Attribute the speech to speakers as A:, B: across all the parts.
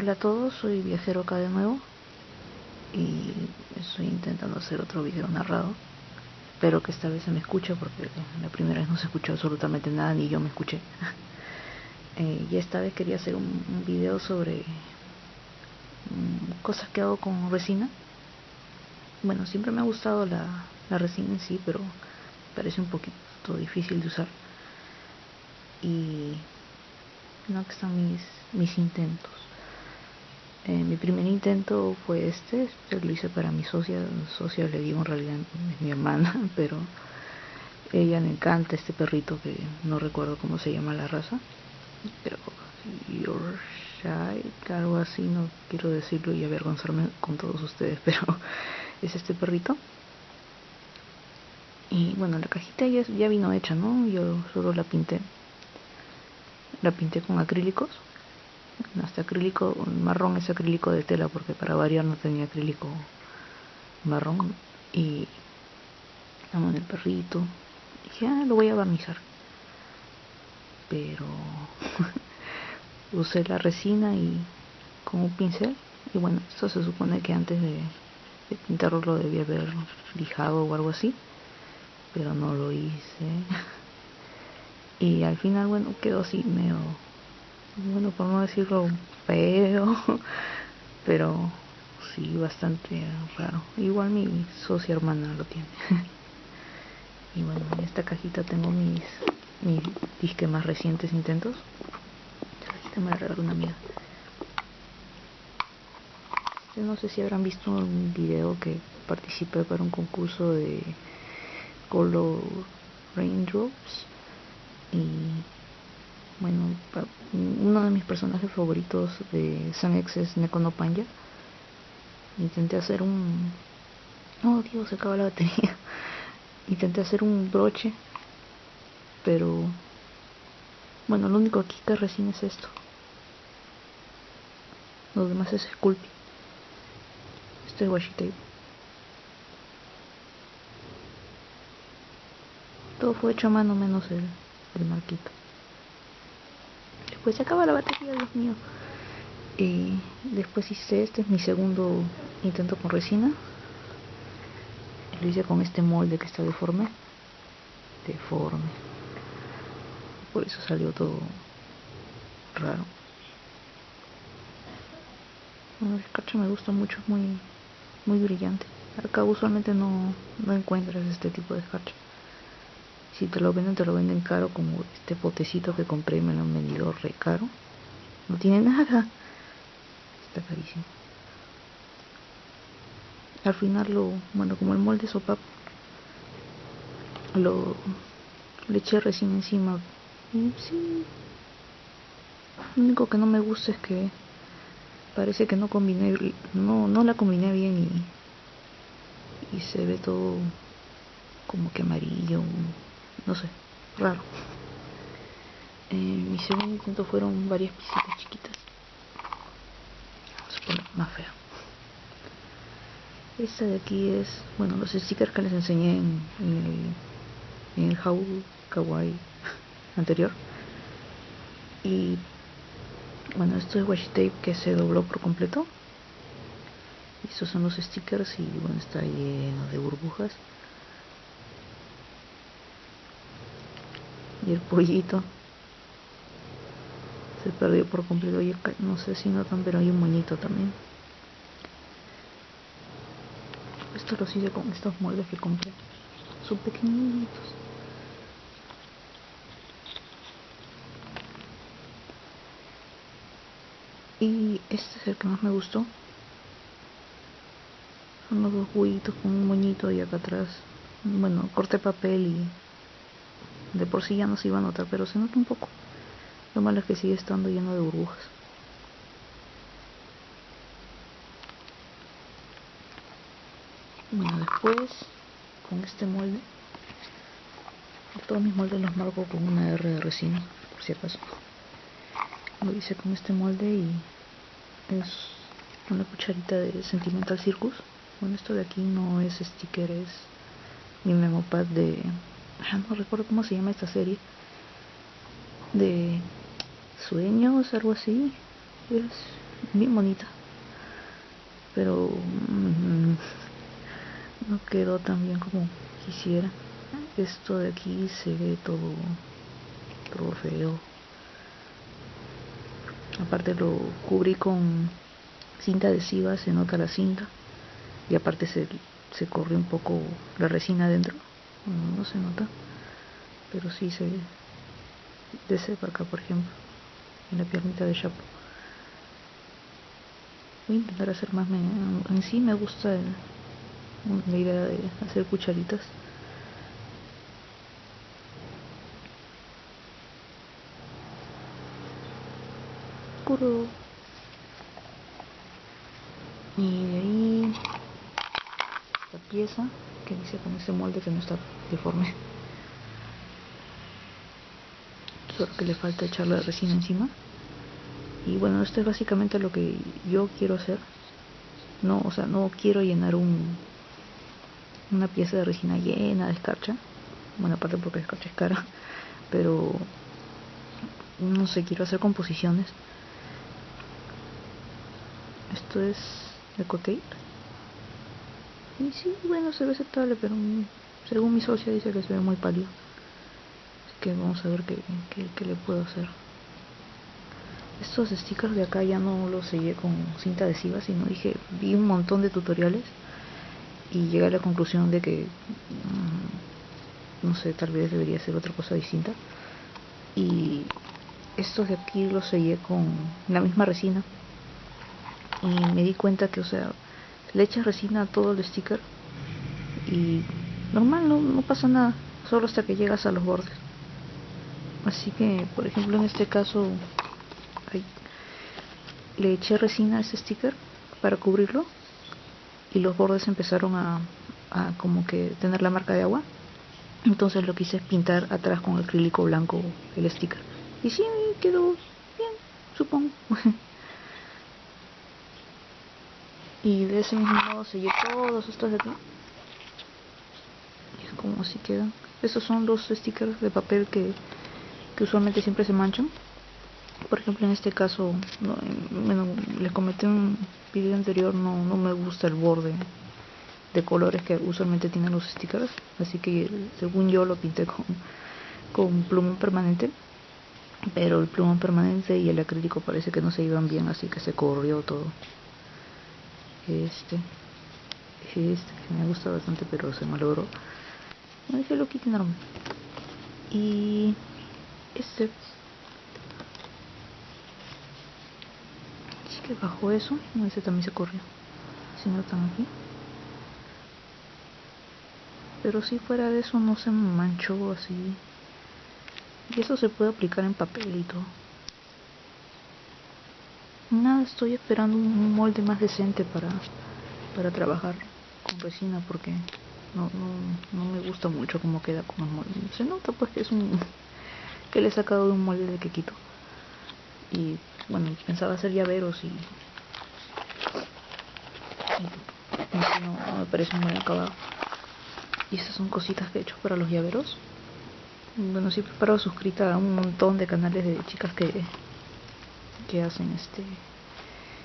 A: Hola a todos, soy viajero acá de nuevo y estoy intentando hacer otro video narrado. Espero que esta vez se me escuche porque la primera vez no se escuchó absolutamente nada, ni yo me escuché. Y esta vez quería hacer un video sobre cosas que hago con resina. Bueno, siempre me ha gustado la resina en sí, pero parece un poquito difícil de usar. Y no, que están mis intentos. Mi primer intento fue este lo hice para mi socia le digo, en realidad es mi hermana, pero ella le encanta este perrito que no recuerdo cómo se llama la raza, pero Yorkshire, algo así, no quiero decirlo y avergonzarme con todos ustedes, pero es este perrito. Y bueno, la cajita ya vino hecha, ¿no? Yo solo la pinté con acrílicos. Hasta acrílico marrón, es acrílico de tela, porque para variar no tenía acrílico marrón. Y estamos en el perrito, dije, lo voy a barnizar, pero usé la resina y con un pincel. Y bueno, esto se supone que antes de pintarlo lo debía haber lijado o algo así, pero no lo hice. Y al final, bueno, quedó así medio, bueno, por no decirlo feo, pero sí, bastante raro. Igual mi socia hermana lo tiene. Y bueno, en esta cajita tengo mis disque más recientes intentos. Esta cajita me la regaló una amiga. Yo no sé si habrán visto un video que participé para un concurso de Color Raindrops. Y bueno, uno de mis personajes favoritos de Sanex es Neko no Panya. Intenté hacer un... Oh Dios, se acaba la batería. Intenté hacer un broche, pero bueno, lo único aquí que resina es esto. Lo demás es Sculpey. Este es washi tape. Todo fue hecho a mano menos el marquito. Después se acaba la batería, Dios mío. Y después hice este, es mi segundo intento con resina. Lo hice con este molde que está deforme. Por eso salió todo raro. Bueno, el escarcha me gusta mucho, es muy brillante. Acá usualmente no encuentras este tipo de escarcha. Si te lo venden caro, como este potecito que compré, me lo han vendido re caro. No tiene nada. Está carísimo. Al final bueno, como el molde es opaco, le eché resina encima. Y sí, lo único que no me gusta es que parece que no la combiné bien y se ve todo como que amarillo, no sé, raro. Mi segundo intento fueron varias pisitas chiquitas. Vamos a poner más fea. Esta de aquí es, bueno, los stickers que les enseñé en el haul kawaii anterior. Y bueno, esto es washi tape que se dobló por completo. Y estos son los stickers y bueno, está lleno de burbujas. Y el pollito se perdió por completo. Y no sé si notan, pero hay un moñito también. Esto los hice con estos moldes que compré. Son pequeñitos. Y este es el que más me gustó. Son los dos huevitos con un moñito y acá atrás. Bueno, corté papel y de por sí ya no se iba a notar, pero se nota un poco. Lo malo es que sigue estando lleno de burbujas. Bueno, después con este molde, todos mis moldes los marco con una R de resina, por si acaso. Lo hice con este molde y es una cucharita de Sentimental Circus. Bueno, esto de aquí no es sticker, es mi memopad de... no recuerdo cómo se llama esta serie. De sueños, algo así. Es bien bonita, pero no quedó tan bien como quisiera. Esto de aquí se ve todo feo. Aparte lo cubrí con cinta adhesiva, se nota la cinta, y aparte se corre un poco la resina adentro. No se nota, pero sí se de cerca acá, por ejemplo, en la piernita de Chapo. Voy a intentar hacer más. En sí me gusta la idea de hacer cucharitas. Curo. Y de ahí la pieza que dice con ese molde que no está deforme, solo que le falta echarle la resina encima. Y bueno, esto es básicamente lo que yo quiero hacer. No, o sea, no quiero llenar una pieza de resina llena de escarcha. Bueno, aparte porque la escarcha es cara, pero no sé, quiero hacer composiciones. Esto es de Cotate. Y sí, bueno, se ve aceptable, pero según mi socia dice que se ve muy pálido. Así que vamos a ver qué le puedo hacer. Estos stickers de acá ya no los sellé con cinta adhesiva, sino vi un montón de tutoriales y llegué a la conclusión de que no sé, tal vez debería hacer otra cosa distinta. Y estos de aquí los sellé con la misma resina, y me di cuenta que, o sea, le echas resina a todo el sticker y normal, no pasa nada, solo hasta que llegas a los bordes. Así que, por ejemplo, en este caso le eché resina a ese sticker para cubrirlo, y los bordes empezaron a como que tener la marca de agua. Entonces lo que hice es pintar atrás con acrílico blanco el sticker, y sí, quedó bien, supongo. Y de ese mismo modo sellé todos estos de aquí, y es como así quedan. Estos son los stickers de papel que usualmente siempre se manchan. Por ejemplo, en este caso, no, bueno, les comenté en un video anterior, no me gusta el borde de colores que usualmente tienen los stickers, así que según yo lo pinté con plumón permanente, pero el plumón permanente y el acrílico parece que no se iban bien, así que se corrió todo. Este que me gusta bastante, pero se malogró. No, dije lo quité normal. Y así que bajo eso, ese también se corrió, si notan aquí. Pero si fuera de eso no se manchó así. Y eso se puede aplicar en papel y todo. Nada, estoy esperando un molde más decente para trabajar con resina, porque no me gusta mucho cómo queda con el molde. Se nota pues que es que le he sacado de un molde de quequito. Y bueno, pensaba hacer llaveros y no me parece un buen acabado. Y estas son cositas que he hecho para los llaveros. Bueno, sí, preparo suscrita a un montón de canales de chicas que hacen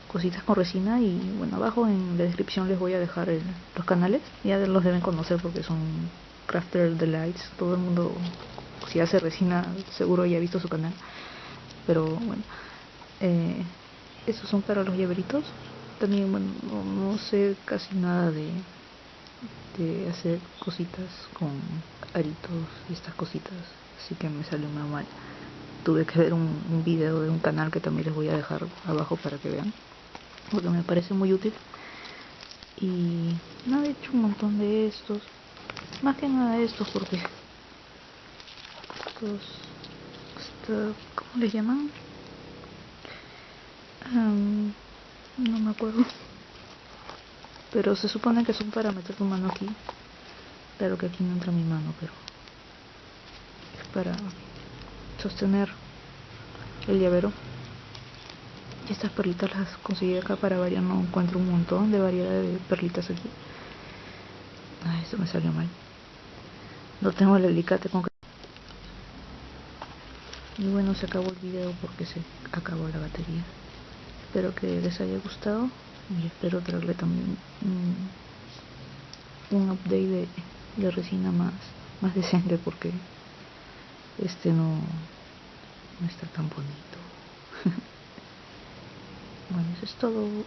A: cositas con resina, y bueno, abajo en la descripción les voy a dejar los canales. Ya los deben conocer porque son Crafter Delights. Todo el mundo, si hace resina, seguro ya ha visto su canal. Pero bueno, estos son para los llaveritos. También, bueno, no sé casi nada de hacer cositas con aritos y estas cositas, así que me salió muy mal. Tuve que ver un video de un canal que también les voy a dejar abajo para que vean, porque me parece muy útil. Y nada, he hecho un montón de estos, más que nada estos, porque ¿cómo les llaman? No me acuerdo, pero se supone que son para meter tu mano aquí. Claro que aquí no entra mi mano, pero es para sostener el llavero. Y estas perlitas las conseguí acá para variar, no encuentro un montón de variedad de perlitas aquí. Ay, esto me salió mal. No tengo el alicate con que... Y bueno, se acabó el video porque se acabó la batería. espero que les haya gustado y espero traerle también un update de resina más decente, porque este no está tan bonito. Bueno, eso es todo.